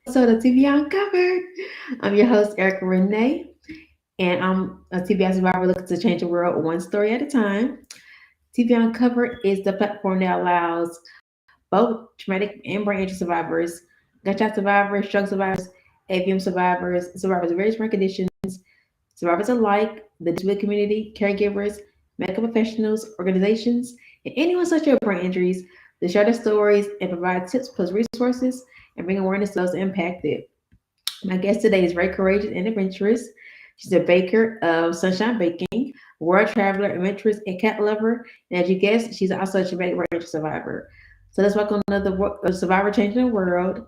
episode of TBI Uncovered. I'm your host, Erica Renee, and I'm a TBI survivor looking to change the world one story at a time. TBI Uncovered is the platform that allows both traumatic and brain injury survivors, gunshot survivors, stroke survivors, AVM survivors, survivors of various brain conditions, survivors alike, the disability community, caregivers, medical professionals, organizations, and anyone suffering with brain injuries to share their stories and provide tips plus resources and bring awareness to those impacted. My guest today is very courageous and adventurous. She's a baker of Sunshine Baking, world traveler, adventurous, and cat lover. And as you guessed, she's also a traumatic brain injury survivor. So let's welcome another survivor changing the world,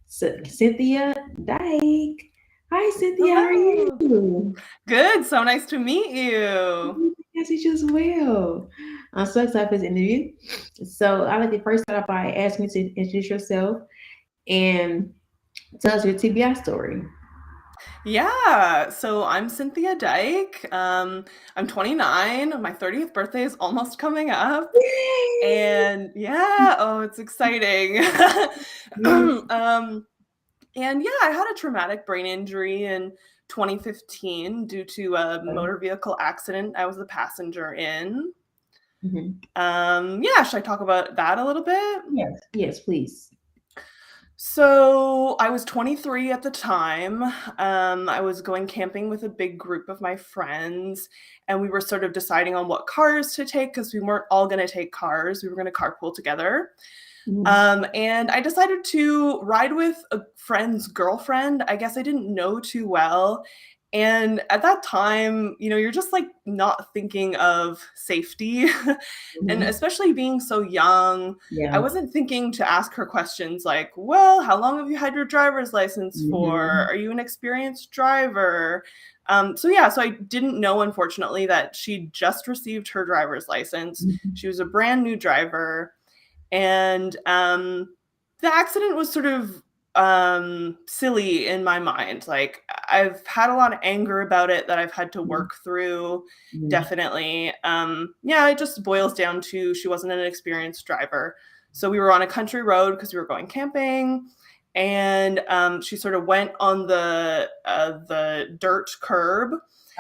Cynthia Dyke. Hi, Cynthia. How are Hello. you? Good. So nice to meet you. Yes, you as well. I'm so excited for this interview. So I'd like to first start off by asking you to introduce yourself and tell us your TBI story. Yeah. So I'm Cynthia Dyke. I'm 29. My 30th birthday is almost coming up. And yeah, oh, it's exciting. Yay! And yeah, I had a traumatic brain injury in 2015 due to a Okay. motor vehicle accident I was the passenger in. Mhm. Yeah, should I talk about that a little bit? Yes. Yes, please. So I was 23 at the time. I was going camping with a big group of my friends, and we were sort of deciding on what cars to take because we weren't all going to take cars. We were going to carpool together. Mhm. And I decided to ride with a friend's girlfriend. I guess I didn't know too well. And at that time, you're just like not thinking of safety. And Mhm. especially being so young, I Yeah. wasn't thinking to ask her questions like, well, how long have you had your driver's license for? Mhm. Are you an experienced driver? So I didn't know, unfortunately, that she just received her driver's license. Mhm. She was a brand new driver. And the accident was sort of silly in my mind. Like, I've had a lot of anger about it that I've had to Mhm. work through, Mhm. definitely. Yeah, it just boils down to she wasn't an experienced driver. So we were on a country road because we were going camping, and she sort of went on the dirt curb,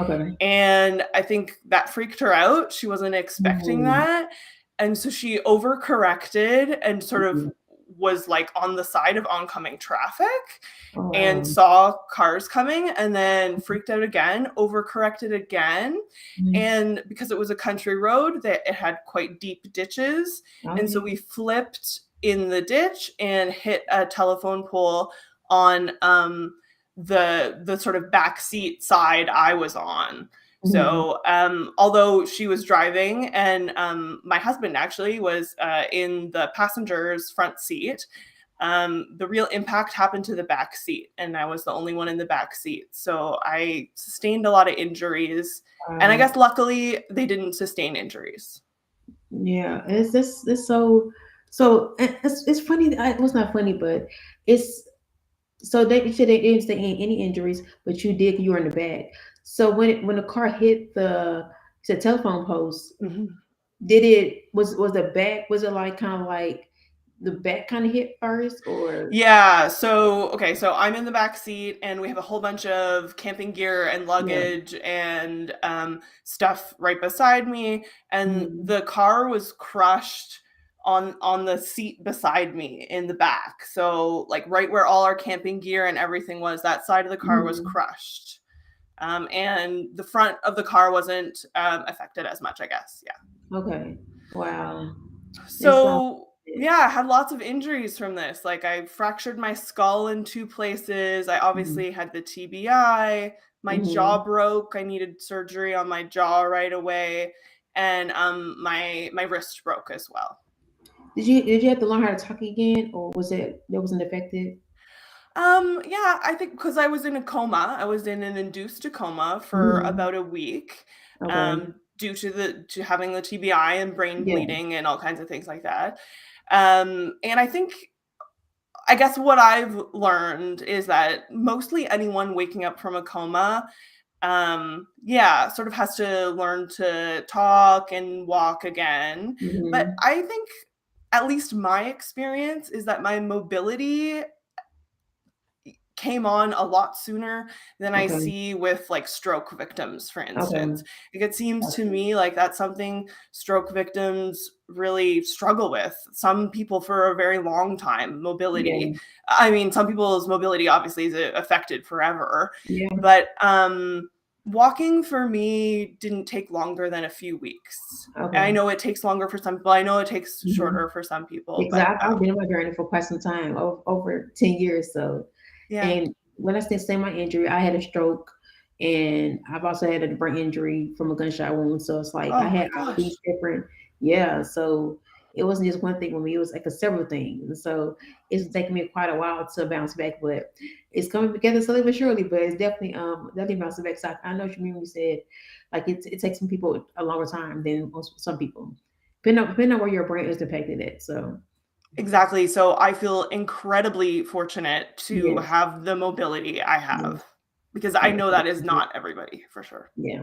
Okay. and I think that freaked her out. She wasn't expecting Mhm. that. And so she overcorrected and sort of Mhm. was like on the side of oncoming traffic Oh, and wow. saw cars coming, and then freaked out again, overcorrected again. Mhm. And because it was a country road, that it had quite deep ditches. And so Okay. we flipped in the ditch and hit a telephone pole on the sort of backseat side I was on. Mhm. So although she was driving, and my husband actually was in the passenger's front seat, the real impact happened to the back seat, and I was the only one in the back seat. So I sustained a lot of injuries, and I Wow. guess luckily they didn't sustain injuries. Yeah. It's this. It's so. It's funny. It was not funny, but it's so they you said they didn't say any injuries, but you did. You were in the back. So when the car hit the telephone post, Mhm. did it was the back, was it like kind of like the back kind of hit first or Yeah, so okay, so I'm in the back seat, and we have a whole bunch of camping gear and yeah. luggage and stuff right beside me, and Mhm. the car was crushed on the seat beside me in the back. So like right where all our camping gear and everything was, that side of the car was Mhm. crushed, and the front of the car wasn't affected as much, I guess. Yeah. Okay. Wow. It's So, yeah, I had lots of injuries from this. Like, I fractured my skull in two places. I mhm. obviously had the TBI. My Mhm. jaw broke. I needed surgery on my jaw right away, and my wrist broke as well. Did you have to learn how to talk again, or was it that wasn't affected? Yeah, I think because I was in a coma. I was in an induced coma for Mhm. about a week, Okay. due to the having the TBI and brain Yeah. bleeding and all kinds of things like that. And I guess what I've learned is that mostly anyone waking up from a coma, yeah, sort of has to learn to talk and walk again. But Mhm. I think, at least my experience, is that my mobility came on a lot sooner than I Okay. see with like stroke victims, for Okay. instance. Like, it seems to Gotcha. me like that's something stroke victims really struggle with. Some people for a very long time, mobility. Yeah. I mean, some people's mobility obviously is affected forever, Yeah. but walking for me didn't take longer than a few weeks. And I Okay. know it takes longer for some people. I know it takes Hmm. shorter for some people, Because but I've been on my journey for quite some time, over 10 years. So, yeah. and when I say my injury, I had a stroke and I've also had a brain injury from a gunshot wound. So it's like I Oh had my all these gosh. different, yeah. So it wasn't just one thing with me, it was like a several things. And so it's taken me quite a while to bounce back, but it's coming together slowly but surely. But it's definitely bouncing back. So I know what you mean when you said like it takes some people a longer time than some people. Depending on where your brain is impacted at. So Exactly. So I feel incredibly fortunate to yes, have the mobility I yes, have because I yes, know that is definitely. not everybody for sure. Yeah.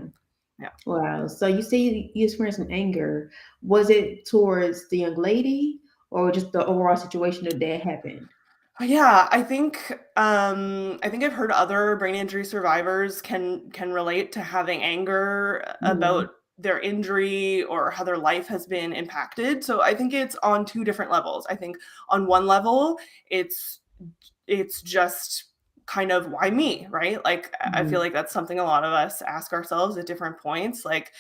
Yeah. Wow. So you say you experienced some anger. Was it towards the young lady or just the overall situation that happened? Yeah, I think I've heard other brain injury survivors can relate to having anger Mm-hmm. about their injury or how their life has been impacted. So I think it's on two different levels. I think on one level, it's it's just kind of why me, right? Like I feel Mm-hmm. like that's something a lot of us ask ourselves at different points. Like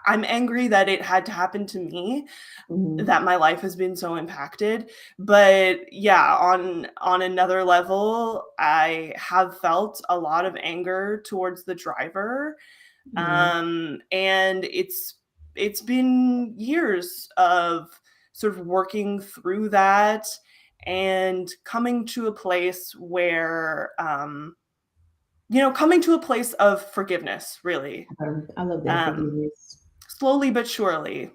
I'm angry that it had to happen to me, Mm-hmm. that my life has been so impacted. But yeah, on another level, I have felt a lot of anger towards the driver. Mm-hmm. And it's been years of sort of working through that and coming to a place where coming to a place of forgiveness, really. I love that Um, forgiveness. Slowly but surely.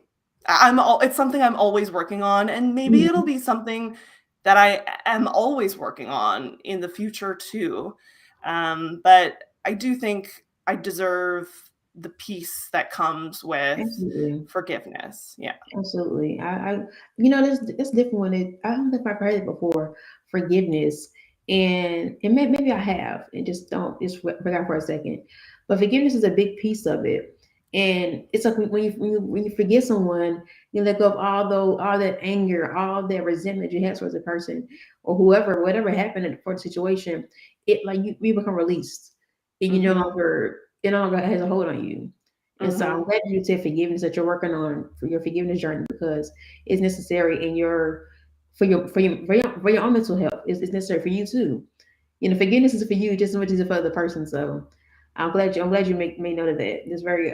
It's something I'm always working on, and maybe it'll Mm-hmm. be something that I am always working on in the future too. But I do think I deserve the peace that comes with Absolutely. forgiveness. Yeah. Absolutely. That's different when I don't think I've heard it before. Forgiveness, and maybe I have, and just don't just back out for a second. But forgiveness is a big piece of it, and it's like when you forgive someone, you let go of all that anger, all that resentment you had towards a person or whoever, whatever happened for the situation. It like you become released, and Mhm. it no longer has a hold on you. And so I'm Mhm. glad you said forgiveness that you're working on for your forgiveness journey because it's necessary in your for your own mental health. It's necessary for you too. Forgiveness is for you just as much as it's for the person. So I'm glad you made note of that. It's very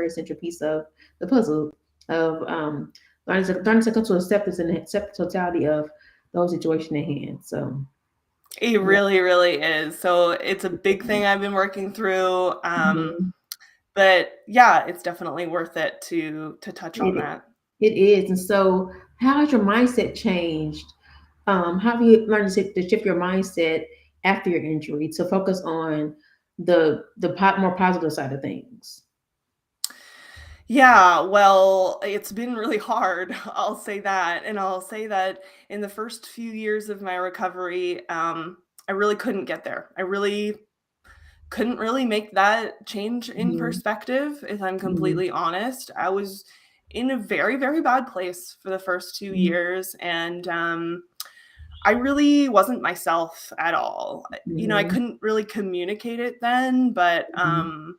central piece of the puzzle of learning to come to acceptance and accept the totality of the whole situation at hand. So It yeah. really, really is. So it's a big thing I've been working through. Mhm. But yeah, it's definitely worth it to touch on It that. it is. And so how has your mindset changed? How have you learned to shift your mindset after your injury to focus on the more positive side of things? Yeah, well, it's been really hard. I'll say that. And I'll say that in the first few years of my recovery, I really couldn't get there. I really couldn't really make that change in Mhm. perspective, if I'm Mhm. completely honest. I was in a very, very bad place for the first two Mhm. years. And I really wasn't myself at all. I Mhm. couldn't really communicate it then, but Mhm.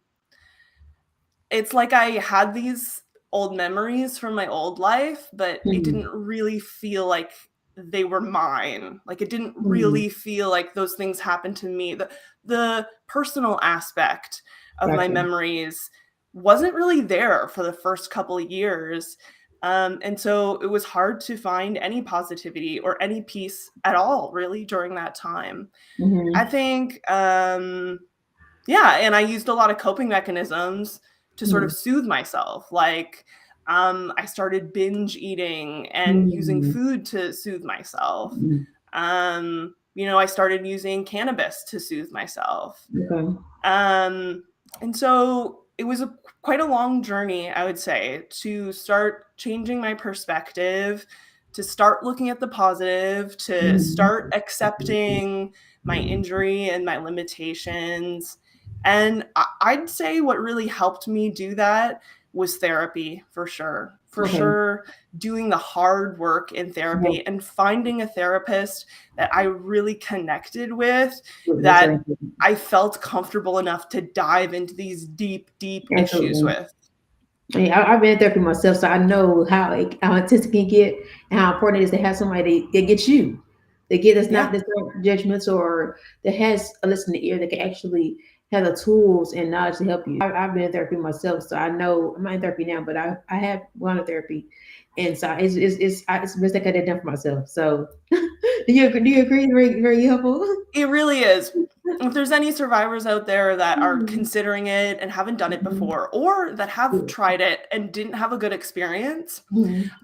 it's like I had these old memories from my old life, but it Mhm. didn't really feel like they were mine. Like it didn't Mhm. really feel like those things happened to me. The personal aspect of my Gotcha. memories wasn't really there for the first couple of years. And so it was hard to find any positivity or any peace at all, really, during that time. I Mhm. think yeah, and I used a lot of coping mechanisms to sort of Mhm. soothe myself. Like, I started binge eating and using Mhm. food to soothe myself. Mhm. I started using cannabis to soothe myself. Okay. Um, and so it was quite a long journey, I would say, to start changing my perspective, to start looking at the positive, to start accepting my injury and my limitations. And I'd say what really helped me do that was therapy, for sure. For sure, doing the hard work in therapy and finding a therapist that I really connected with, that I felt comfortable enough to dive into these deep, deep issues with. I've been in therapy myself, so I know how intense it can get and how important it is to have somebody that gets you. That's not judgments, or that has a listening ear that can actually have the tools and knowledge to help you. I've been in therapy myself, so I know I'm not in therapy now, but I have gone to therapy, and so it's the best I could have done for myself. So, do you agree? Very, very helpful. It really is. If there's any survivors out there that are considering it and haven't done it before, or that have tried it and didn't have a good experience,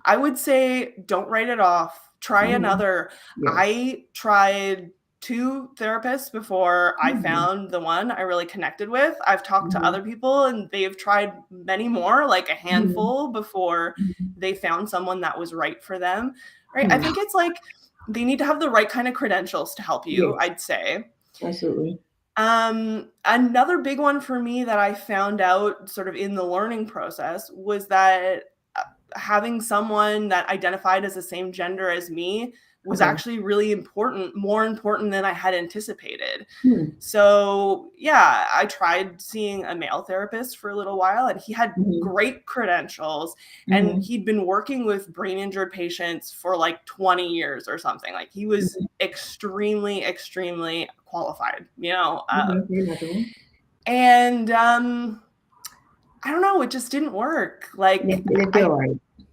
I would say don't write it off. Try another. I tried 2 therapists before I found the one I really connected with. I've talked to other people and they've tried many more, like a handful, before they found someone that was right for them. Right? I think it's like they need to have the right kind of credentials to help you, I'd say. Absolutely. Another big one for me that I found out sort of in the learning process was that having someone that identified as the same gender as me was actually really important, more important than I had anticipated. So yeah, I tried seeing a male therapist for a little while, and he had great credentials, and he'd been working with brain injured patients for like 20 years or something. Like he was extremely, extremely qualified, and I don't know, it just didn't work. Like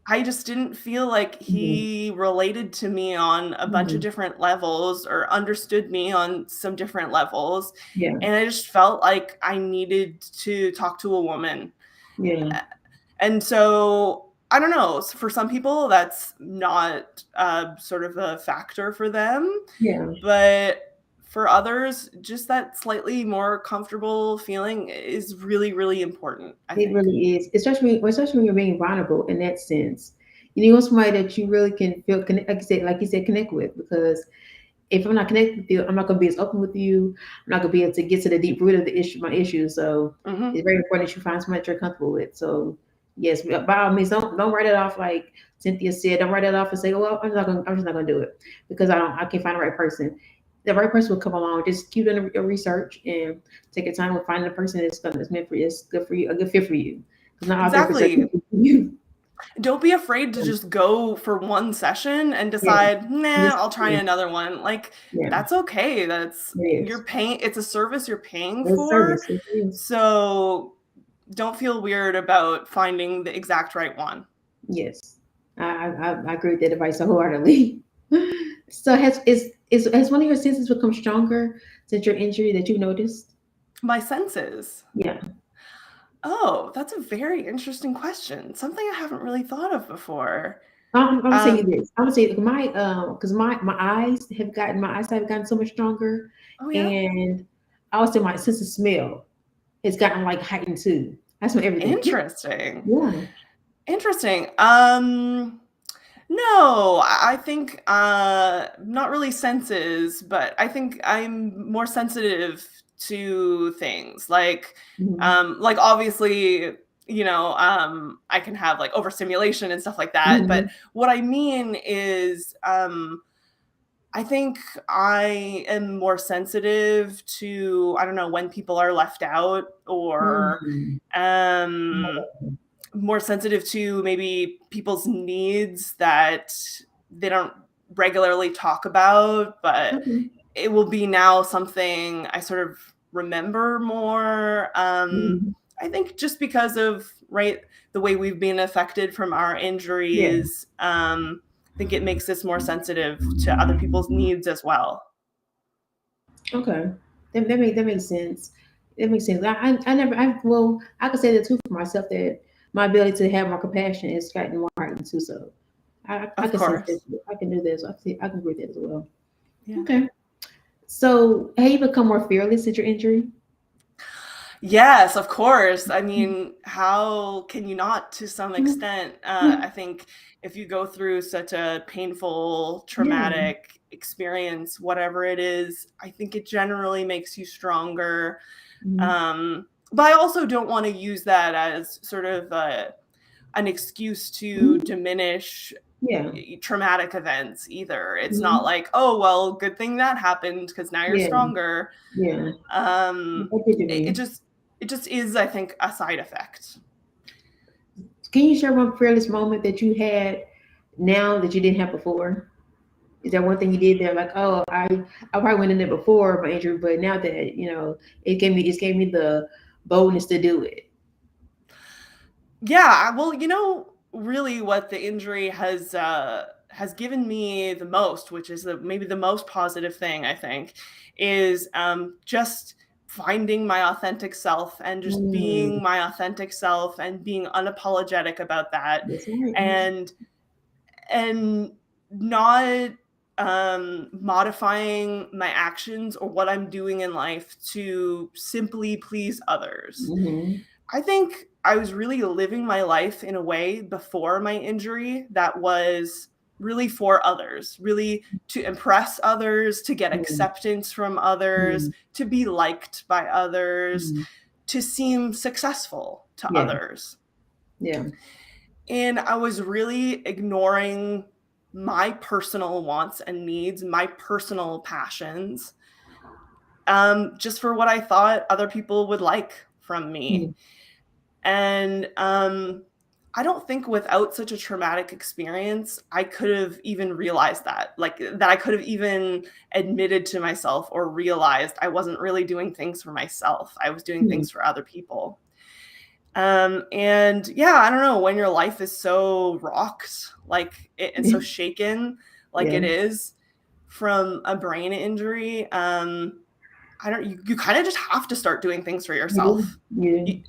I just didn't feel like he related to me on a bunch of different levels or understood me on some different levels. And I just felt like I needed to talk to a woman. And so I don't know, for some people that's not sort of a factor for them. But for others, just that slightly more comfortable feeling is really, really important, I think. It really is, especially when you're being vulnerable in that sense. You want somebody that you really can feel connect, like you said, connect with. Because if I'm not connected with you, I'm not going to be as open with you. I'm not going to be able to get to the deep root of my issue. So it's very important that you find somebody that you're comfortable with. So yes, by all means, don't write it off like Cynthia said. Don't write it off and say, "Oh, well, I'm just not going to do it because I can't find the right person." The right person will come along. Just keep doing your research and take your time with finding the person that's meant for you, it's good for you, a good fit for you. Exactly. Don't be afraid to just go for one session and decide, I'll try another one. Like that's okay. You're paying. It's a service you're paying for. So don't feel weird about finding the exact right one. Yes, I agree with that advice wholeheartedly. So has one of your senses become stronger since your injury that you noticed? My senses? Yeah. Oh, that's a very interesting question. Something I haven't really thought of before. I'm gonna say this. I'm gonna say my because my eyesight have gotten so much stronger. Oh yeah. And I would say my sense of smell has gotten like heightened too. That's what everything. Interesting. Yeah. Interesting. No, I think not really senses, but I think I'm more sensitive to things like obviously, I can have like overstimulation and stuff like that. But what I mean is I think I am more sensitive to, I don't know, when people are left out, or more sensitive to maybe people's needs that they don't regularly talk about, but it will be now something I sort of remember more. I think just because of the way we've been affected from our injuries, I think it makes us more sensitive to other people's needs as well. Okay, that makes sense. That makes sense. I can say that too for myself, that my ability to have more compassion is gotten more heightened too. So I can sense this. I can do this. I can agree with that as well. Yeah. Okay. So have you become more fearless at your injury? Yes, of course. I mean, how can you not to some extent? I think if you go through such a painful, Yeah. traumatic experience, whatever it is, I think it generally makes you stronger. Mhm. But I also don't want to use that as sort of an excuse to Mhm. diminish Yeah. traumatic events either. It's not Mhm. like, oh, well, good thing that happened because now you're Yeah. stronger. Yeah. I Um, get what you it, it mean. just it just is, I think, a side effect. Can you share one fearless moment that you had now that you didn't have before? Is there one thing you did there like, oh, I probably went in there before my injury, but now that it gave me the boldness to do it. Yeah, well, really what the injury has given me the most, which is maybe the most positive thing I think, is just finding my authentic self and just Mm, being my authentic self and being unapologetic about that, that's right. and and not modifying my actions or what I'm doing in life to simply please others. Mm-hmm. I think I was really living my life in a way before my injury that was really for others, really to impress others, to get Mm-hmm. acceptance from others, to be liked by others, Mm-hmm. to seem successful to Yeah. others. Yeah. And I was really ignoring my personal wants and needs, my personal passions, just for what I thought other people would like from Mm-hmm. me. And I don't think without such a traumatic experience, I could have even realized that, like that I could have even admitted to myself or realized I wasn't really doing things for myself. I was doing Mm-hmm. things for other people. And yeah, I don't know, when your life is so rocked, and so shaken, like Yeah. it is from a brain injury, I don't you kind of just have to start doing things for Yeah. yourself. Yeah. You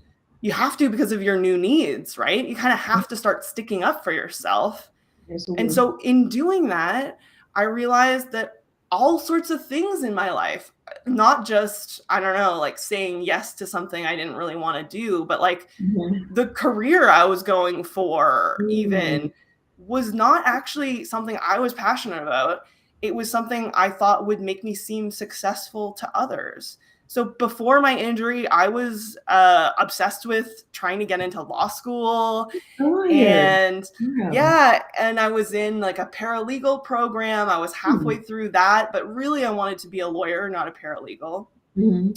you have to because of your new needs, right? You kind of have to start sticking up for yourself. And Absolutely. so in doing that, I realized that all sorts of things in my life, not just, I don't know, like saying yes to something I didn't really want to do, but like Mm-hmm. the career I was going for Mm-hmm. even was not actually something I was passionate about. It was something I thought would make me seem successful to others. So before my injury, I was obsessed with trying to get into law school. Oh yeah. And Wow. yeah, and I was in like a paralegal program. I was halfway through that, but really I wanted to be a lawyer, not a paralegal. Mm-hmm.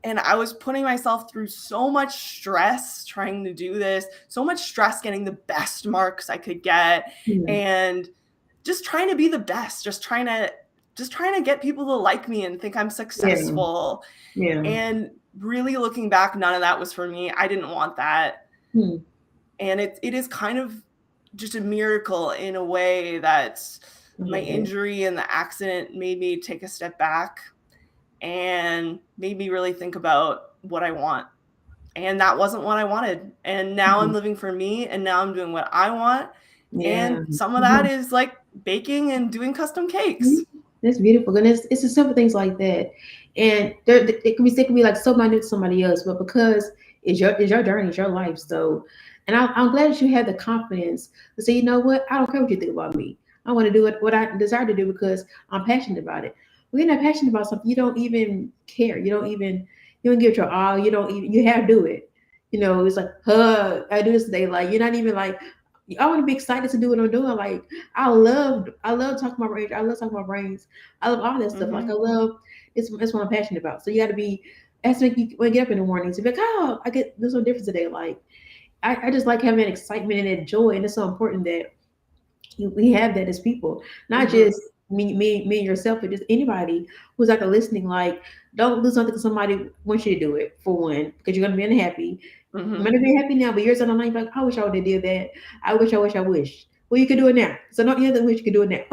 And I was putting myself through so much stress trying to do this, so much stress getting the best marks I could get, Yeah. and just trying to be the best, just trying to get people to like me and think I'm Yeah. successful. Yeah. And really looking back, none of that was for me. I didn't want that. Hmm. And it is kind of just a miracle in a way that I my love that. injury and the accident made me take a step back and made me really think about what I want. And that wasn't what I wanted. And now I'm Mhm. living for me and now I'm doing what I want. Yeah. And some of that Mhm. is like baking and doing custom Mhm. cakes. That's beautiful. And it's the simple things like that. And it can be like so minute to somebody else, but because it's your journey, it's your life. So, and I'm glad that you had the confidence to say, you know what, I don't care what you think about me. I want to do what I desire to do because I'm passionate about it. When you're not passionate about something, you don't even care. You don't give it your all. You have to do it. It's like, I do this today. Like you're not even like, I want to be excited to do what I'm doing. Like I love talking about range. I love talking about brains. I love all that stuff. Like I Hmm. love it's what I'm passionate about. So you got to be. That's make you when you get up in the morning to be like, oh, I get there's no difference today. Like I just like having that excitement and that joy, and it's so important that we have that as people, not Hmm. just me and yourself, but just anybody who's out there listening. Like, don't do something because somebody wants you to do it for one, because you're gonna be unhappy. You Hmm. might be happy now, but years down the line, you're like, I wish I would have did that. I wish. Well, you can do it now. So not the other wish you can do it now.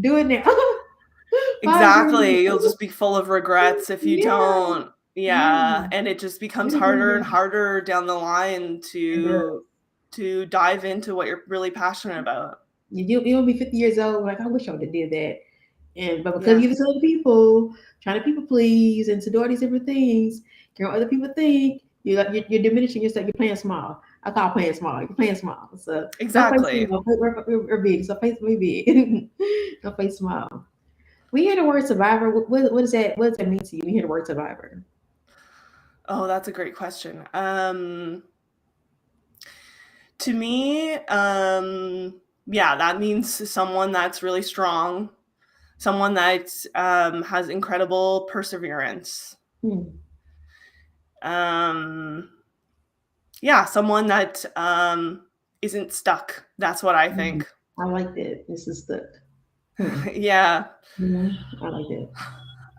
Do it now. 5 years. Exactly. You'll just be full of regrets if you Yeah, don't. Yeah. yeah. And it just becomes It is really harder and good. harder down the line It to does. dive into what you're really passionate about. You'll be 50 years old. Like I wish I would have did that. But because you Yeah. give it to other people, trying to people please and to do all these different things, care what other people think, You're diminishing yourself. You're playing small. I call playing small. You're playing small. So don't play Exactly. small. We're big. So play big. Don't play small. We hear the word survivor. What does that? What does that mean to you? We hear the word survivor. Oh, that's a great question. To me, yeah, that means someone that's really strong, someone that has incredible perseverance. Hmm. Um, yeah, someone that isn't stuck. That's what I Hmm. think. I like that. This is stuck. Hmm. Yeah. I like that.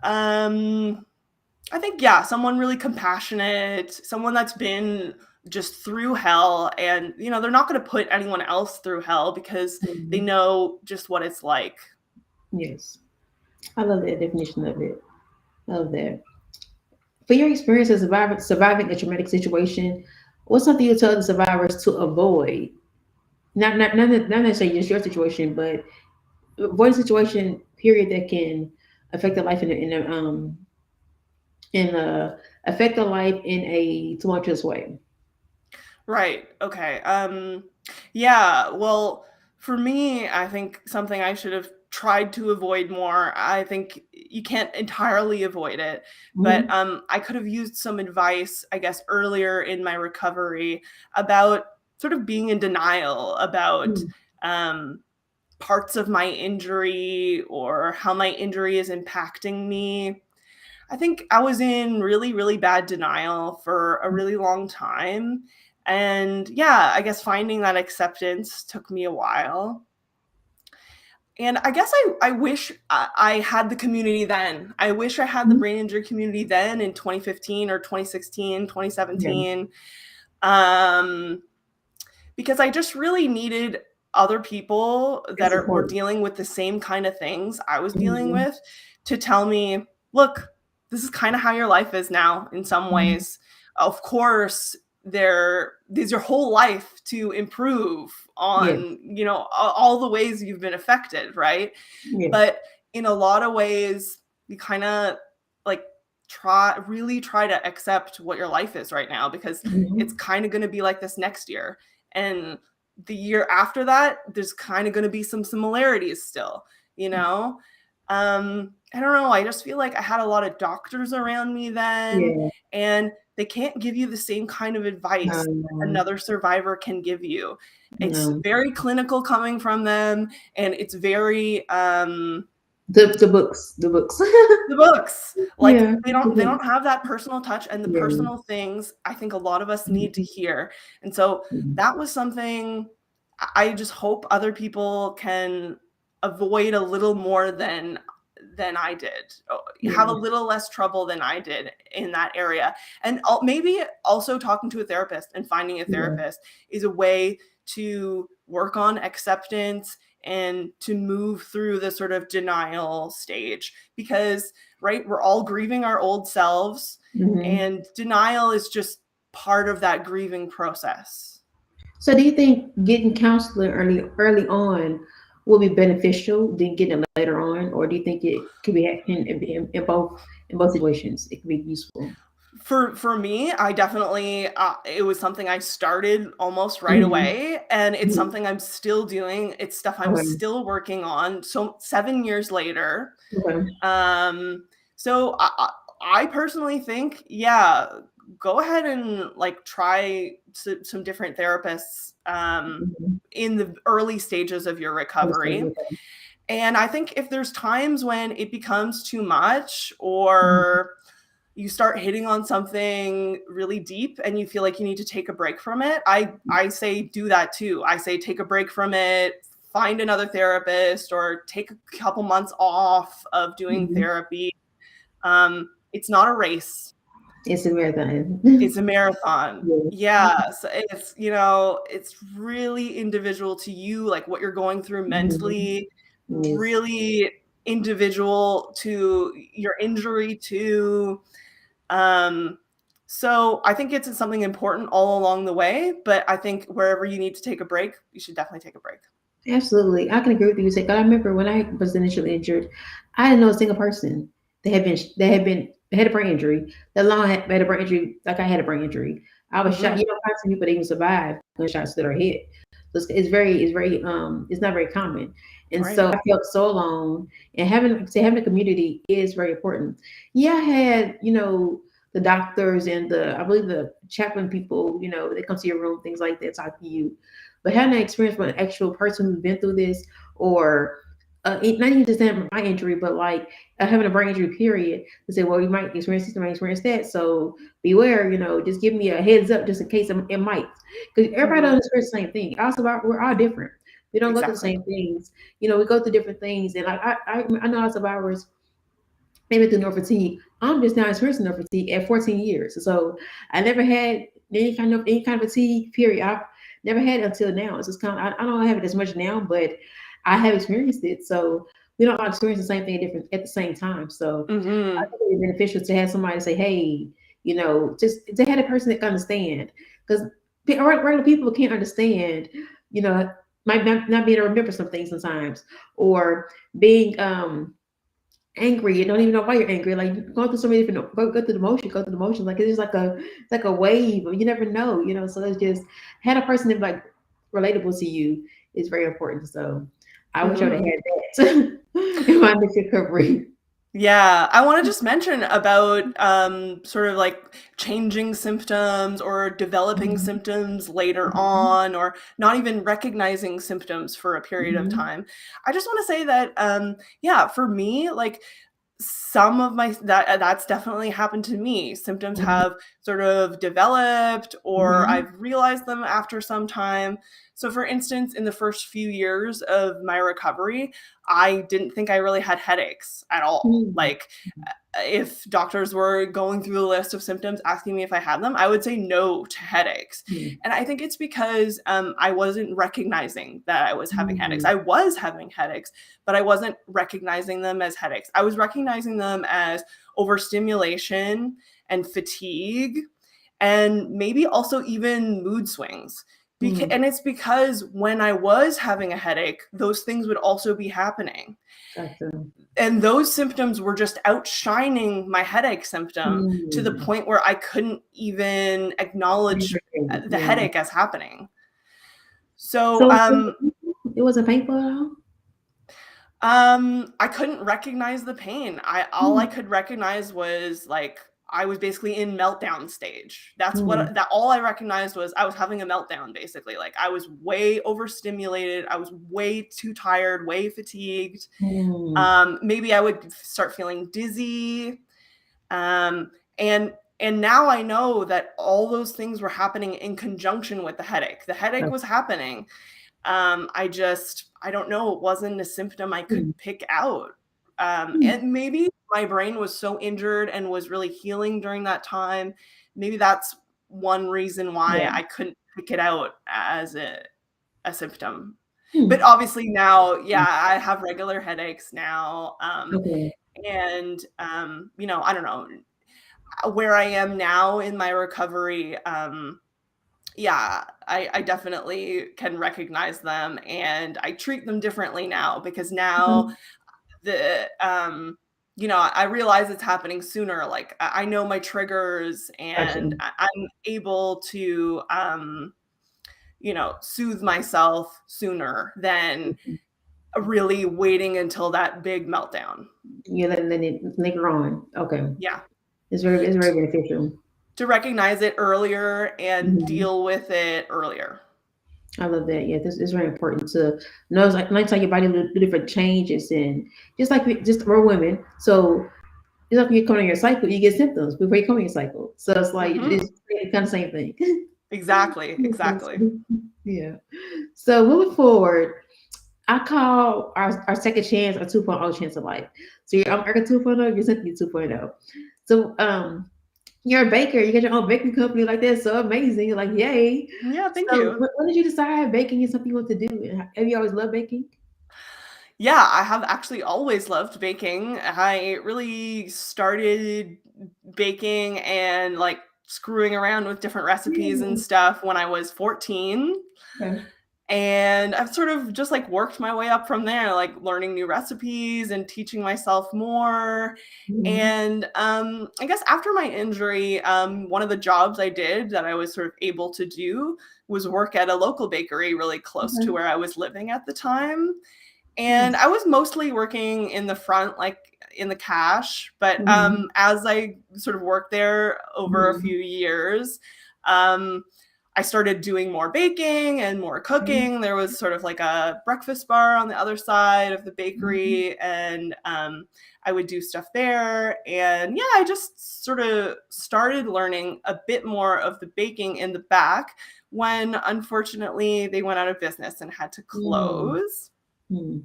Um, I think, yeah, someone really compassionate, someone that's been just through hell, and they're not going to put anyone else through hell because they Hmm. know just what it's like. Yes, I love that definition of it. I love that. For your experience as surviving a traumatic situation, what's something you tell the survivors to avoid? Not necessarily just your situation, but avoid a situation period that can affect their life in a affect their life in a tumultuous way. Right. Okay. Yeah, well, for me, I think something I should have tried to avoid more. I think you can't entirely avoid it, but Hmm. I could have used some advice, I guess, earlier in my recovery about sort of being in denial about um parts of my injury or how my injury is impacting me. I think I was in really, really bad denial for a really long time. And yeah, I guess finding that acceptance took me a while. And I guess I wish I had the community then. I wish I had the Hmm. brain injury community then in 2015 or 2016, Yeah. 2017. Um, because I just really needed other people It's that were important. dealing with the same kind of things I was dealing Hmm. with to tell me, look, this is kind of how your life is now in some Hmm. ways. Of course, there's your whole life to improve Yeah. on, all the ways you've been affected, right? Yeah. But in a lot of ways, you kind of like try to accept what your life is right now because it's Hmm. kind of going to be like this next year. And the year after that, there's kind of going to be some similarities still, you know? I don't know. I just feel like I had a lot of doctors around me then, Yeah. and they can't give you the same kind of advice that Um, another survivor can give you. It's um, very clinical coming from them, and it's very the books. the books. Like Yeah. The they don't books. have that personal touch and the Yeah. personal things I think a lot of us need to hear. And so Mhm. that was something I just hope other people can avoid a little more than I did. Have a Yeah. little less trouble than I did in that area. And maybe also talking to a therapist and finding a Yeah. therapist is a way to work on acceptance and to move through the sort of denial stage because right, we're all grieving our old selves, Hmm. and denial is just part of that grieving process. So, do you think getting counseling early on will be beneficial than getting it later on, or do you think it could be in both situations? It could be useful. For me, I definitely it was something I started almost right Hmm. away, and it's something I'm still doing. It's stuff I'm Okay. still working on. So 7 years later, Okay. um, so I personally think, yeah, go ahead and like try some different therapists Mhm. in the early stages of your recovery. Okay. And I think if there's times when it becomes too much Mhm. or you start hitting on something really deep and you feel like you need to take a break from it, I say do that too. I say take a break from it, find another therapist, or take a couple months off of doing Mhm. therapy. It's not a race, It's a marathon. it's a marathon. Yeah. Yes, it's really individual to you, like what you're going through Mhm. mentally, Yes. really individual to your injury too. Um, so I think it's something important all along the way, but I think wherever you need to take a break, you should definitely take a break. Absolutely. I can agree with you. Like, I remember when I was initially injured, I didn't know a single person that had been had a brain injury. That long had a brain injury, like I had a brain injury. I was shot. Hmm. You don't find some people that even survive gunshots that are hit. So it's very, it's not very common. And so Right. I felt so alone. And having a community is very important. Yeah, I had, the doctors and I believe the chaplain people, they come to your room, things like that, talk to you. But having that experience with an actual person who's been through this, or not even just having my injury, but like having a brain injury, period, to say, well, you might experience this, you might experience that. So beware, just give me a heads up just in case it might. Because everybody Hmm. doesn't experience the same thing. Also, we're all different. We don't go through the Exactly. same things. We go through different things. And like I know our survivors, maybe through nerve fatigue. I'm just now experiencing nerve fatigue at 14 years. So I never had any kind of fatigue, period. I've never had it until now. It's just kind of, I don't have it as much now, but I have experienced it. So we don't all experience the same thing at the same time. So I Hmm. think it's beneficial to have somebody say, hey, just to have a person that can understand. Because regular people can't understand, you know, might not be able to remember some things sometimes, or being angry. You don't even know why you're angry. Like going through so many different go through the motion, go through the motions. Like it's just like a wave. You never know. So it's just had a person that like relatable to you is very important. So I wish I would have Hmm. had that in my next recovery. Yeah, I want to just mention about sort of like changing symptoms or developing Mhm, symptoms later mhm, on, or not even recognizing symptoms for a period of mhm, time. I just want to say that, yeah, for me, like some of that's definitely happened to me. Symptoms mhm, have sort of developed, or mhm, I've realized them after some time. So, for instance, in the first few years of my recovery, I didn't think I really had headaches at all. mhm, Like, if doctors were going through the list of symptoms asking me if I had them, I would say no to headaches. mhm, And I think it's because I wasn't recognizing that I was having headaches. mhm, I was having headaches, but I wasn't recognizing them as headaches. I was recognizing them as overstimulation and fatigue, and maybe also even mood swings. mhm. And it's because when I was having a headache, those things would also be happening. Gotcha. And those symptoms were just outshining my headache symptom to the Mm. point where I couldn't even acknowledge the Yeah. headache as happening. So, So it wasn't painful at all? I couldn't recognize the pain. All I Mm, could recognize was like I was basically in meltdown stage. mm, That all I recognized was I was having a meltdown basically. Like I was way overstimulated, I was way too tired, way fatigued. mm. Maybe I would start feeling dizzy. Um, and now I know that all those things were happening in conjunction with the headache. The headache was happening. I don't know, it wasn't a symptom I Mm, could pick out. mm. And maybe my brain was so injured and was really healing during that time. Maybe that's one reason why Yeah. I couldn't pick it out as a symptom. But Mm. obviously now, yeah, I have regular headaches now. Okay. And I don't know where I am now in my recovery. Yeah, I definitely can recognize them, and I treat them differently now because now Mhm. the I realize it's happening sooner. Like I know my triggers, Gotcha. and I'm able to soothe myself sooner than really waiting until that big meltdown. You letting it linger on. Okay. Yeah. It's very beneficial. To recognize it earlier and Mhm. deal with it earlier. I love that. Yeah, this is very important to know. It's like how your body do different changes, and just we're women, so just like when you come on your cycle, you get symptoms before you come on your cycle. So it's like Mhm. it's kind of same thing. Exactly, exactly. Yeah. So moving forward, I call our second chance a 2.0 chance of life. So you're America 2.0, you're Cynthia 2.0. So you're a baker, you got your own baking company like that, so amazing. You're like, yay. Yeah, thank So you. when did you decide baking is something you want to do? And have you always loved baking? Yeah, I have actually always loved baking. I really started baking and screwing around with different recipes and Yeah. stuff when I was 14. Okay. And I've sort of just like worked my way up from there, like learning new recipes and teaching myself more. Mhm. And I guess after my injury, one of the jobs I did that I was sort of able to do was work at a local bakery really close to Okay. where I was living at the time. And Nice. I was mostly working in the front, like in the cash. But Mhm. as I sort of worked there over a Mhm. few years, um, I started doing more baking and more Okay. cooking. There was sort of like a breakfast bar on the other side of the Mhm. bakery, and I would do stuff there. And yeah, I just sort of started learning a bit more of the baking in the back when unfortunately they went out of business and had to Mm. close. Mm.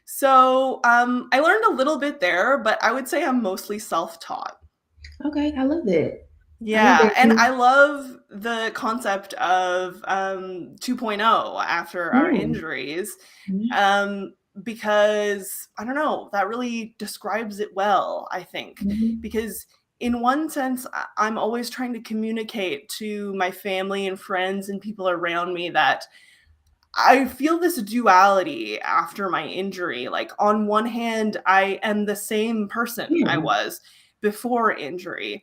So I learned a little bit there, but I would say I'm mostly self-taught. Okay, I love that. I love Yeah, that and I too. love the concept of 2.0 after our Yeah. injuries, Mhm. um, because I don't know, that really describes it well, I think. Mhm. Because in one sense, I'm always trying to communicate to my family and friends and people around me that I feel this duality after my injury. Like, on one hand, I am the same person I Yeah. was before injury.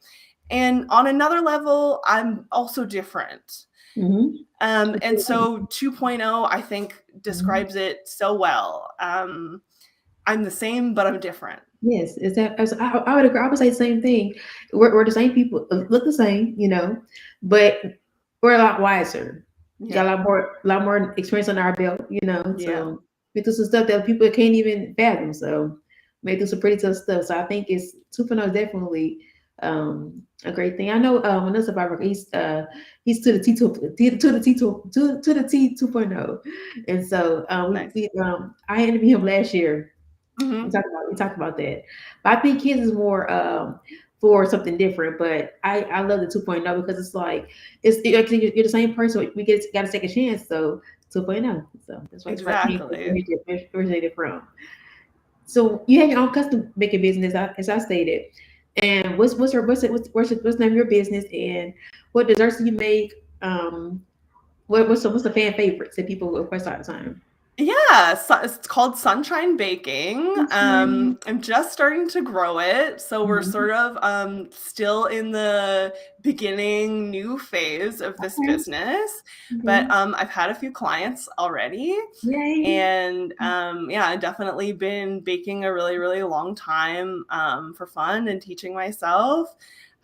And on another level, I'm also different. Mhm. And so 2.0, I think, Mhm. describes it so well. I'm the same, but I'm different. Yes, is that I would agree. I would say the same thing. We're the same people, look the same, but we're a lot wiser. Got Yeah. a lot more experience on our belt, Yeah. So we do some stuff that people can't even fathom. So we do some pretty tough stuff. So I think it's 2.0 is definitely a great thing. I know another survivor. He's to the T 2.0, and so Nice. I interviewed him last year. We Hmm. talked about that. But I think kids is more for something different. But I love the 2.0 because it's like you're the same person. We got to take a chance. So 2.0. So that's where I came from. Exactly. Originated from. So you have your own custom making business, as I stated. And what's the name of your business and what desserts do you make? What's the fan favorites that people request all the time? Yeah, it's called Sunshine Baking. That's nice. I'm just starting to grow it, so we're Mhm. sort of still in the beginning new phase of this Okay. business. But Okay. I've had a few clients already, Yay. and yeah, I've definitely been baking a really, really long time for fun and teaching myself.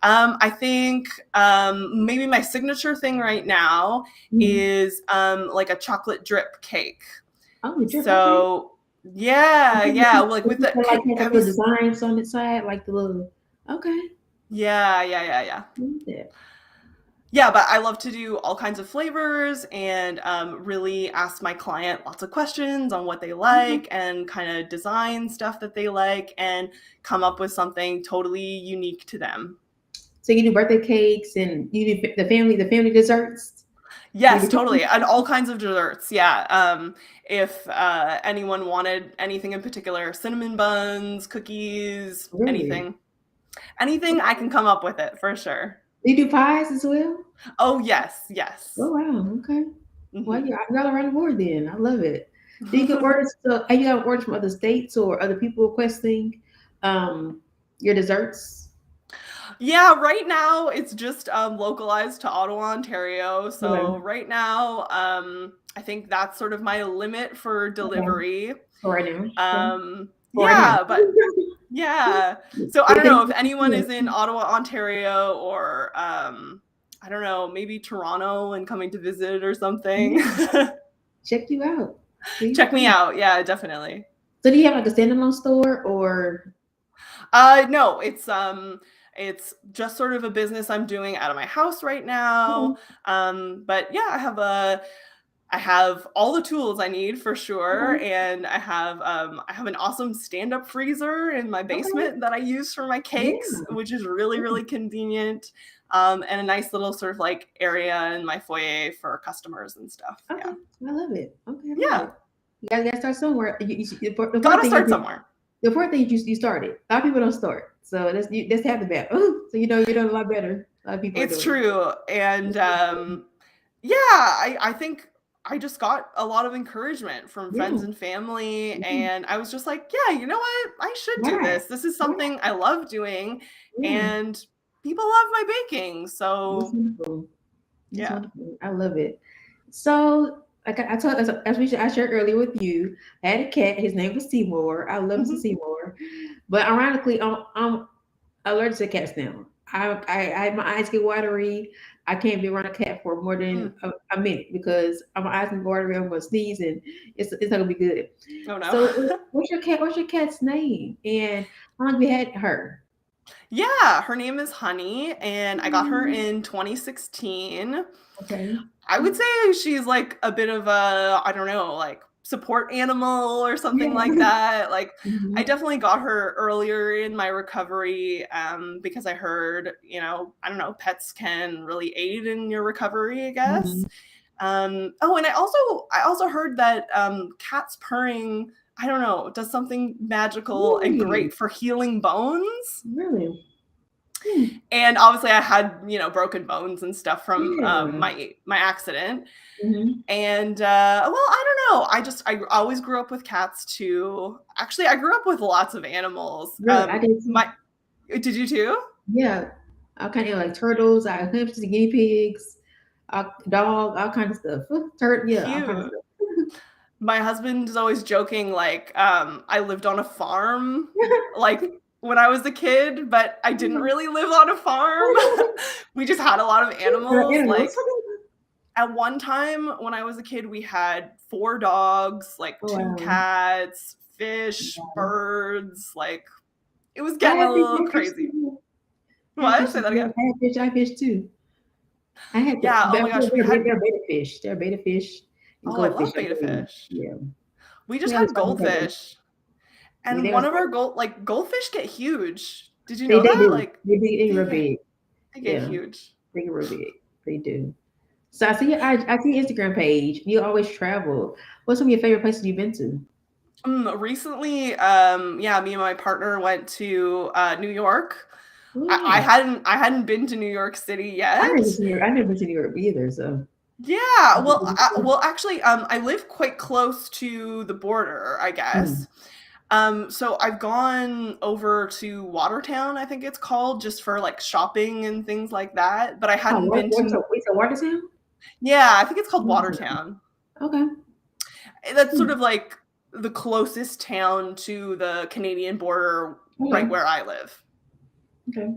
I think maybe my signature thing right now Mhm. is like a chocolate drip cake. Oh, the drip. Okay. So yeah, yeah, like with the Like cake, has like have you little designs on the side, like the little. Okay. yeah, yeah, yeah, yeah. I love that. Yeah, but I love to do all kinds of flavors and really ask my client lots of questions on what they Okay. like and kind of design stuff that they like and come up with something totally unique to them. So you do birthday cakes and you do the family desserts. Do you Yes, do totally. And cookies? all kinds of desserts. Yeah. If anyone wanted anything in particular, cinnamon buns, cookies, Really? anything. Anything, I can come up with it for sure. Do you do pies as well? Oh, yes, Oh yes. wow. Okay. Well, Hmm. yeah, y'all around the board then. I love it. Do you get orders? So, are you got orders from other states or other people requesting um your desserts? Yeah, right now it's just localized to Ottawa, Ontario. So Okay. right now, I think that's sort of my limit for Okay. delivery. For right now. Okay. For right now. Yeah, but yeah. So I They don't know think if anyone is in Ottawa, Ontario, or I don't know, maybe Toronto and coming to visit or something. yeah. Check you out. See? Check me out. Yeah, definitely. So do you have like a standalone store or No, it's just sort of a business I'm doing out of my house right now. okay, But yeah, I have all the tools I need for sure, okay, and I have an awesome stand-up freezer in my okay. basement that I use for my cakes, Yeah. which is really, Yeah. really convenient. And a nice little sort of like area in my foyer for customers and stuff. Okay. Yeah. I love it. Okay, I love Yeah. it. You gotta start somewhere. The important Gotta thing start is somewhere. the important thing you started. A lot of people don't start. So that's half the battle. So you're doing a lot better. A lot of people are It's doing. true. And That's yeah, I think I just got a lot of encouragement from Yeah. friends and family, Mhm. and I was just like, "Yeah, you know what? I should do Right. this. This is Right. something I love doing, Yeah. and people love my baking." That's So, wonderful. That's yeah. wonderful. I love it. So, like I told, I shared earlier with you, I had a cat. His name was Seymour. I love Mr. Mhm. Seymour. But ironically, I'm allergic to cats now. My eyes get watery. I can't be around a cat for more than Mm. a minute because my eyes get watery. I'm gonna sneeze and it's not gonna be good. Oh, no. So, what's your cat? What's your cat's name? And how long have you had her? Yeah, her name is Honey, and I got her Mm, in 2016. okay. I would say she's like a bit of a, I don't know, like support animal or something Yeah. like that. Like I Mhm. definitely got her earlier in my recovery because I heard, I don't know, pets can really aid in your recovery, I Mhm. guess. Oh, and I also heard that cats purring, I don't know, does something magical and Really? great for healing bones. Really? Hmm. And obviously I had, broken bones and stuff from Yeah. my accident. Mhm. And well, I don't know. I always grew up with cats too. Actually, I grew up with lots of animals. Really, I did too. My Did you too? Yeah. All kind of like turtles, hamsters, guinea pigs, dog, all kinds of stuff. Yeah, all kinds of Cute. stuff. My husband is always joking like I lived on a farm like when I was a kid, but I didn't really live on a farm. We just had a lot of animals. Animals. Like at one time when I was a kid, we had 4 dogs, like Oh 2 wow. cats, fish, Wow. birds, like it was I getting a had fish. I little had fish crazy. too. I had What? fish Say too. that Yeah, again. I had fish. I had fish too. I had the. Yeah, oh my gosh, we had They're beta fish. They're beta fish and oh, I goldfish, love I betta believe. fish. Yeah. We just We always had find them. goldfish, Yeah, and they one always of our find. goldfish get huge. Did you They know they that? do. Like, They they real get big. they get Yeah, huge. they get real big. They do. So I see your Instagram page. You always travel. What's some of your favorite places you've been to? Recently, yeah, me and my partner went to, New York. Oh I yeah. hadn't been to New York City yet. I never been to New York either. So. Yeah, well, actually, I live quite close to the border, I Mm. guess. So I've gone over to Watertown, I think it's called, just for, like, shopping and things like that, but I Oh, hadn't been to It's a water town. Yeah, I think it's called Mm. Watertown. Okay. That's sort Mm. of like the closest town to the Canadian border right Okay. where I live. Okay.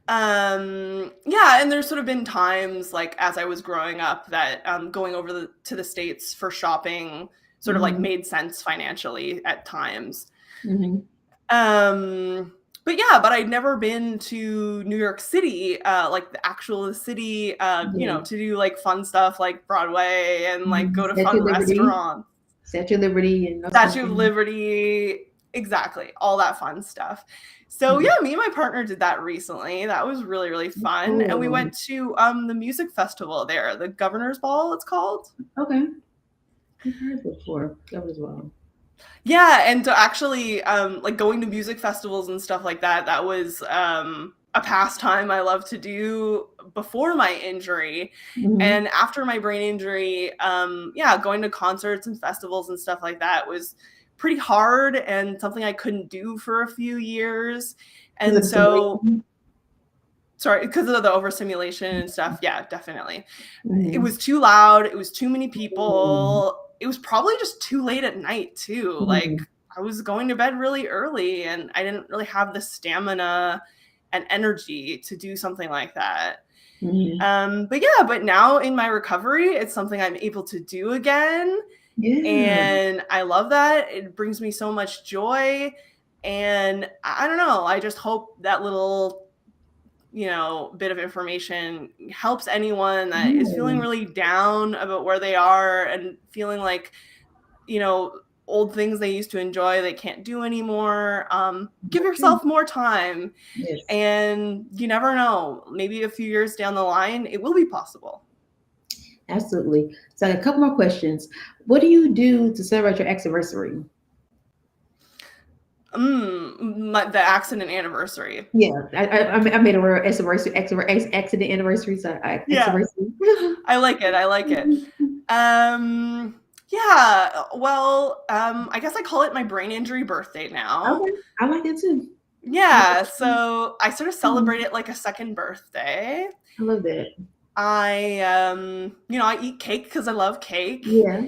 Yeah, and there's sort of been times like as I was growing up that going over to the States for shopping sort of like Mhm. made sense financially at times. Mhm. Um, but I'd never been to New York City, like the actual city, Yeah. to do like fun stuff like Broadway and like Mhm. go to Statue fun of Liberty. restaurants. Statue of Liberty and those kind of Statue of things. Liberty, exactly, all that fun stuff. So yeah, Mhm. me and my partner did that recently. That was really, really That's fun. And we cool. went to the music festival there, the Governor's Ball, it's called. Okay. I've heard before. That was well. Yeah, and to actually like going to music festivals and stuff like that, that was a pastime I love to do before my injury. Mhm. And after my brain injury, yeah, going to concerts and festivals and stuff like that was pretty hard and something I couldn't do for a few years. Because of And the so, simulation. sorry, because of the overstimulation and stuff, yeah, definitely. It Mhm. was too loud, it was too many Mhm. people. It was probably just too late at night too. Like Mhm. I was going to bed really early and I didn't really have the stamina and energy to do something like that. Mhm. But now in my recovery, it's something I'm able to do again. Yeah. And I love that. It brings me so much joy. And I don't know, I just hope that little bit of information helps anyone that is feeling Yeah. really down about where they are and feeling like, you know, old things they used to enjoy they can't do anymore. Give That's true. yourself more time, Yes. and you never know. Maybe a few years down the line, it will be possible. Absolutely. So a couple more questions. What do you do to celebrate your anniversary? The accident anniversary. Yeah, I made a word anniversary, accident anniversary, so Yeah, anniversary. I like it. I like it. Yeah, well, I guess I call it my brain injury birthday now. Okay, I like that too. Yeah, so I sort of celebrate Mhm. it like a second birthday. I love that. I eat cake because I love cake. Yeah.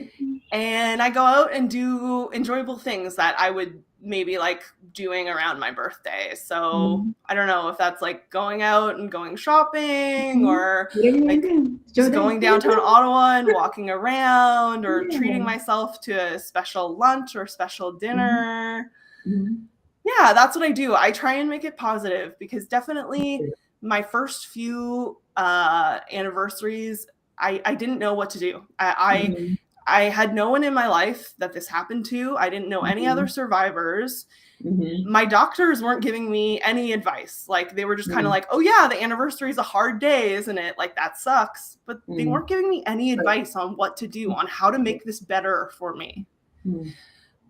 And I go out and do enjoyable things that I would maybe like doing around my birthday. So Mhm. I don't know if that's like going out and going shopping Mhm. or Whatever you want to like do. It's your just day. going downtown Ottawa and walking around or treating Yeah. myself to a special lunch or special Mhm. dinner. Mhm. Yeah, that's what I do. I try and make it positive because definitely my first few anniversaries, I didn't know what to do. Mhm. I had no one in my life that this happened to. I didn't know any other Mhm. survivors. Mhm. My doctors weren't giving me any advice. Like they were just kind of Mhm. like, "Oh yeah, the anniversary is a hard day, isn't it? Like that sucks." But they Mhm. weren't giving me any Right. advice on what to do, on how to Mhm. make this better for me. Mhm.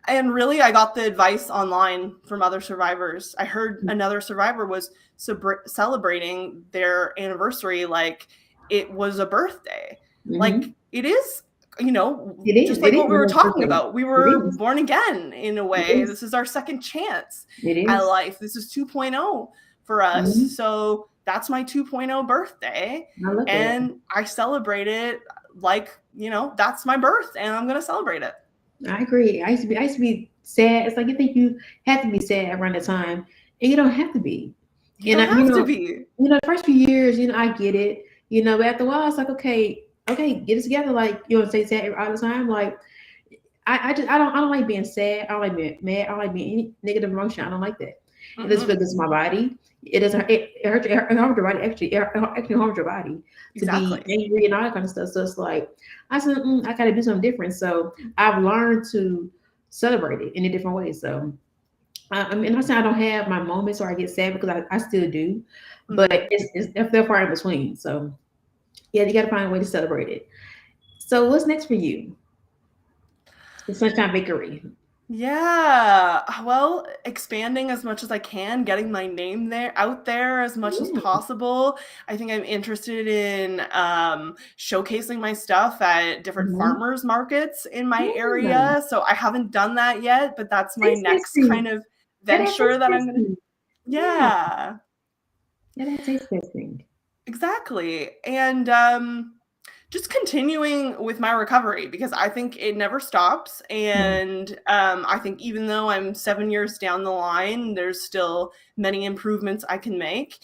And really, I got the advice online from other survivors. I heard another survivor was celebrating their anniversary like it was a birthday. Like Mhm. it is, It is. just It like is what we were your talking birthday. about. We It were is. born again in a It way. is. This is our second chance It at is. life. This is 2.0 for us. Mhm. So that's my 2.0 birthday. I love that. And I celebrate it like, that's my birth and I'm going to celebrate it. I agree. I used to be sad. It's like you think you have to be sad around the time, and you don't have to be. You And don't I, have to be. the first few years, I get it. But after a while, it's like, okay, get it together. Like say sad all the time. Like I don't like being sad. I don't like being mad. I don't like being any negative emotion. I don't like that. It doesn't feel Mm-mm. good to my body. It doesn't. It harms your body. Actually harms your body to be Exactly. angry and all that kind of stuff. So it's like I said, I got to do something different. So I've learned to celebrate it in a different way. So I'm not saying I don't have my moments where I get sad because I still do, but Mhm. it's they're far in between. So yeah, you got to find a way to celebrate it. So what's next for you? The Sunshine Bakery. Yeah. Well, expanding as much as I can, getting my name out there as much as Yeah. possible. I think I'm interested in showcasing my stuff at different Mhm. farmers markets in my Yeah. area. So I haven't done that yet, but that's my Taste next testing. kind of Yeah, that venture taste that I'm gonna. testing. Yeah. Yeah, Yeah, that taste testing. exactly. And just continuing with my recovery because I think it never stops. Mhm. And I think even though I'm 7 years down the line, there's still many improvements I can make.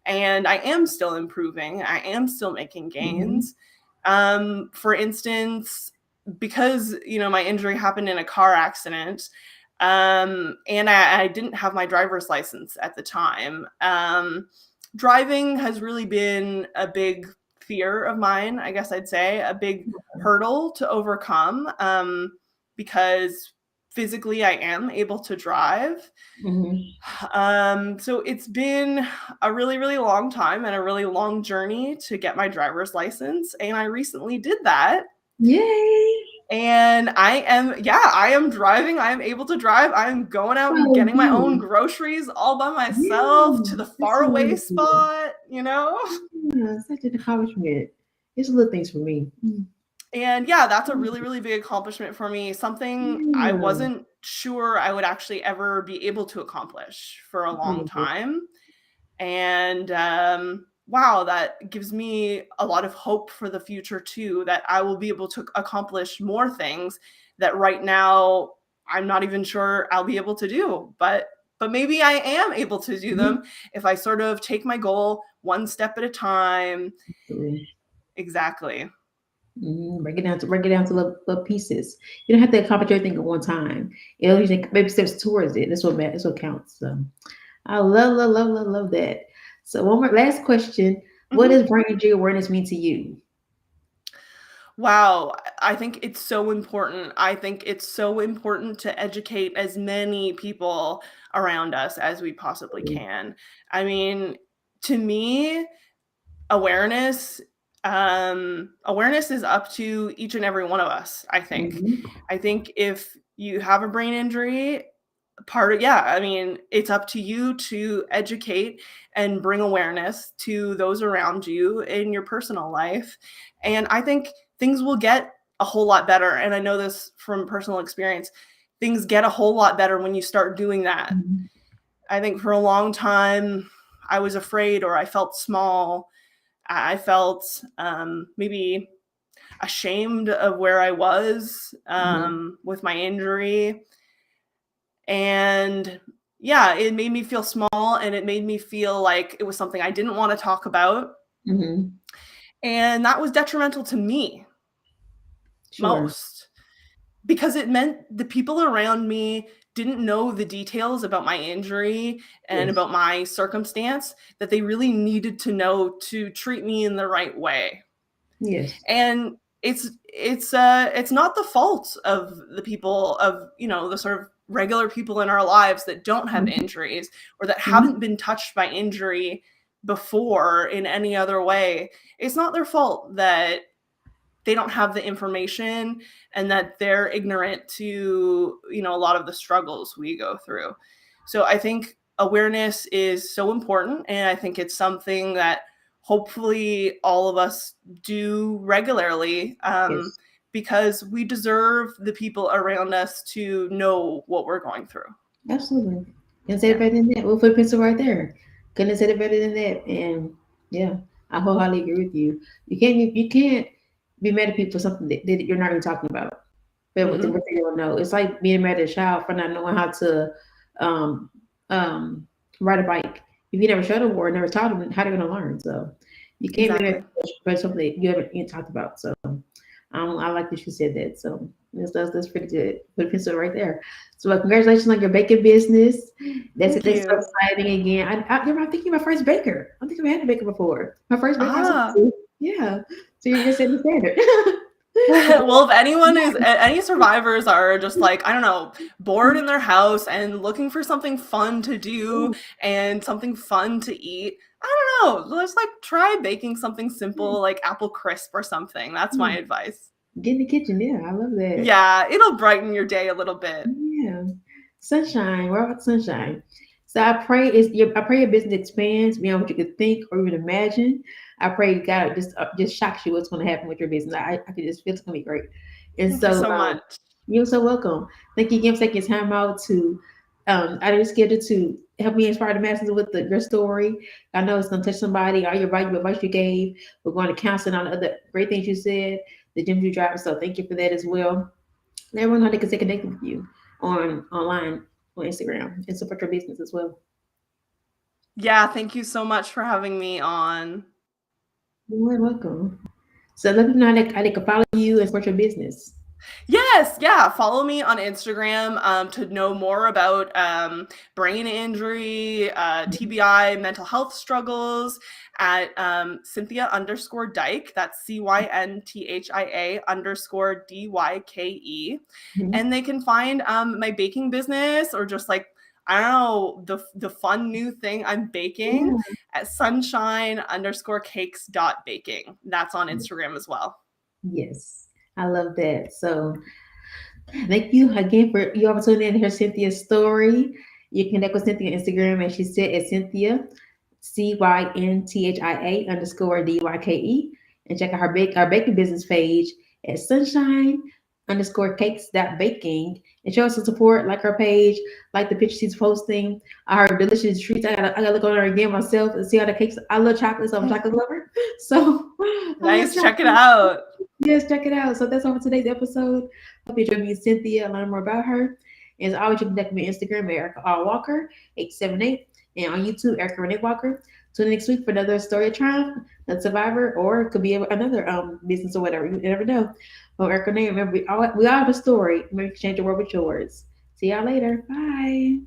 And I am still improving, I am still making Mhm. gains. For instance, because my injury happened in a car accident, and I didn't have my driver's license at the time. Driving has really been a big fear of mine, I guess I'd say, a big hurdle to overcome, because physically I am able to drive. Mhm. So it's been a really, really long time and a really long journey to get my driver's license. And I recently did that. Yay! And I am driving. I am able to drive. I'm going out and Oh, getting my own you. groceries all by myself Yeah. to the That's so faraway wonderful. spot. Yeah, such an accomplishment. It's little things for me. And yeah, that's a really, really big accomplishment for me. Something I Yeah. wasn't sure I would actually ever be able to accomplish for a long Wonderful. time. And wow, that gives me a lot of hope for the future too, that I will be able to accomplish more things that right now I'm not even sure I'll be able to do. But maybe I am able to do Mhm. them if I sort of take my goal one step at a time. Absolutely. Exactly. Break it down to little pieces. You don't have to accomplish everything at one time. It'll usually maybe steps towards it. That's what counts. So I love that. So one more last question. What Mhm. does brain injury awareness mean to you? Wow, I think it's so important. I think it's so important to educate as many people around us as we possibly can. I mean, to me, awareness awareness is up to each and every one of us, I think. Mhm. I think if you have a brain injury, I mean, it's up to you to educate and bring awareness to those around you in your personal life. And I think things will get a whole lot better. And I know this from personal experience. Things get a whole lot better when you start doing that. Mhm. I think for a long time, I was afraid or I felt small. I felt maybe ashamed of where I was with my injury. And yeah, it made me feel small, and it made me feel like it was something I didn't want to talk about. Mhm. And that was detrimental to me Sure. most, because it meant the people around me didn't know the details about my injury and Yes. about my circumstance that they really needed to know to treat me in the right way. Yes. And it's not the fault of the people, of the sort of regular people in our lives that don't have Mhm. injuries or that Mhm. haven't been touched by injury before in any other way. It's not their fault that they don't have the information and that they're ignorant to a lot of the struggles we go through. So I think awareness is so important, and I think it's something that hopefully all of us do regularly, Yes. because we deserve the people around us to know what we're going through. Absolutely. Couldn't say it Yeah. better than that. We'll put a pencil right there. Couldn't have said it better than that. And yeah, I wholeheartedly agree with you. You can't be mad at people for something that you're not even talking about. But what Hmm. they don't know. It's like being mad at a child for not knowing how to um um ride a bike. If you never showed them or never taught them, how they're gonna learn. So you can't be mad Exactly. for something that you haven't even talked about. So I like that you said that. So that's pretty good. Put a pencil right there. So congratulations on your baking business. Thank That's so you. exciting again. I'm thinking my first baker. I don't think I've had a baker before. My first baker. I was Ah. like, yeah. So you're setting the standard. Well, if any survivors are just like, I don't know, bored in their house and looking for something fun to do and something fun to eat, I don't know, let's like try baking something simple like apple crisp or something. That's my advice. Get in the kitchen. Yeah, I love that. Yeah, it'll brighten your day a little bit. Yeah. Sunshine. Where about sunshine? So I pray your business expands beyond what you could think or even imagine. I pray God just shocks you what's going to happen with your business. I can just feel it's going to be great. And Thank you so so much. you're so welcome. Thank you again for taking time out to out of your schedule to help me inspire the masses with your story. I know it's going to touch somebody. All your advice you gave. We're going to counseling on the other great things you said, the gyms you drive. So thank you for that as well. Let everyone know they can stay connected with you online on Instagram and support your business as well. Yeah, thank you so much for having me on. You're more than welcome. So let them know how they can follow you and support your business. Yes, yeah. Follow me on Instagram to know more about brain injury, TBI, mental health struggles at Cynthia_Dyke. That's CYNTHIA_DYKE. Mhm. And they can find my baking business, or just like, I don't know, the fun new thing I'm baking Yeah. at sunshine_cakes.baking. That's on Instagram as well. Yes. I love that. So thank you again for your opportunity to hear Cynthia's story. You can connect with Cynthia on Instagram, as she said, at Cynthia CYNTHIA_DYKE, and check out our baking business page at sunshine_cakes.baking. And show us some support, like her page, like the picture she's posting, her delicious treats. I gotta look on her again myself and see how the cakes. I love chocolate, so I'm a chocolate lover. So I love Nice, check it chocolate. out. Yes, check it out. So that's all for today's episode. Hope you enjoyed meeting Cynthia, learn more about her. And as always, you can connect me on Instagram at Erica R. Walker, 878, and on YouTube, Erica Renee Walker. Tune in next week for another story of triumph, another survivor, or it could be another business or whatever. You never know. Well, Erica Renee, remember, we all have a story. Maybe you can change the world with yours. See y'all later. Bye.